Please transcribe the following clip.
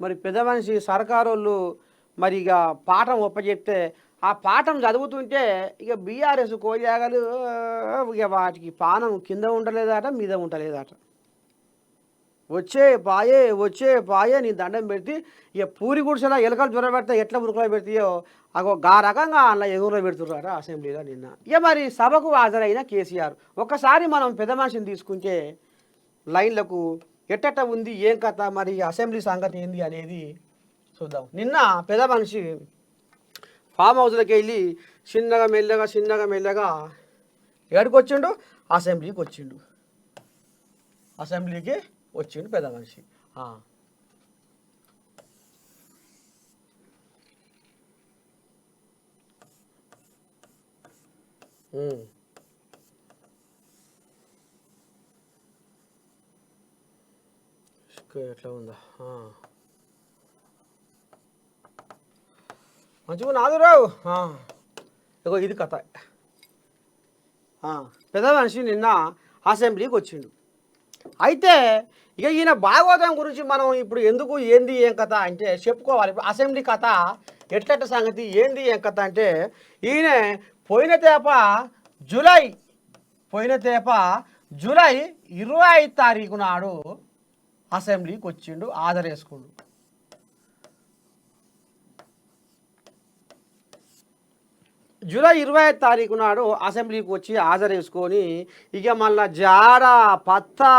మరి పెద్ద మనిషి సర్కారోళ్ళు మరి ఇక పాఠం ఒప్పచెప్తే ఆ పాఠం చదువుతుంటే ఇక బీఆర్ఎస్ కోయాగలు ఇక వాటికి పానం కింద ఉండలేదట మీద ఉండలేదట. వచ్చే పాయే నీ దండం పెడితే ఇక పూరి గుడిసెలా ఎలుకలు జ్వరం పెడితే ఎట్లా ఉరుకులో పెడతాయో అగో గా రకంగా అలా ఎగురులో పెడుతున్నారట అసెంబ్లీలో నిన్న. ఇక మరి సభకు హాజరైన కేసీఆర్ ఒక్కసారి మనం పెద్ద మనిషిని తీసుకుంటే లైన్లకు ఎట్టట ఉంది ఏం కథ మరి అసెంబ్లీ సంగతి ఏంది అనేది చూద్దాం. నిన్న పెద్ద మనిషి ఫామ్ హౌస్లోకి వెళ్ళి చిన్నగా మెల్లగా ఎక్కడికి వచ్చిండు? అసెంబ్లీకి వచ్చిండు పెద్ద మనిషి. ఎట్లా ఉందా మంచిగా నాదురావు. ఇగో ఇది కథ. పెద్ద మనిషి నిన్న అసెంబ్లీకి వచ్చిండు. అయితే ఇక ఈయన భాగవతం గురించి మనం ఇప్పుడు ఎందుకు ఏంది ఏం కథ అంటే చెప్పుకోవాలి. ఇప్పుడు అసెంబ్లీ కథ ఎట్లట్ట సంగతి ఏంది ఏం కథ అంటే ఈయన పోయిన తేప జూలై 25 తారీఖు నాడు అసెంబ్లీకి వచ్చిండు, హాజరేసుకుండు. జూలై 25 తారీఖు నాడు అసెంబ్లీకి వచ్చి హాజరేసుకొని ఇక మళ్ళా జాడ పత్తా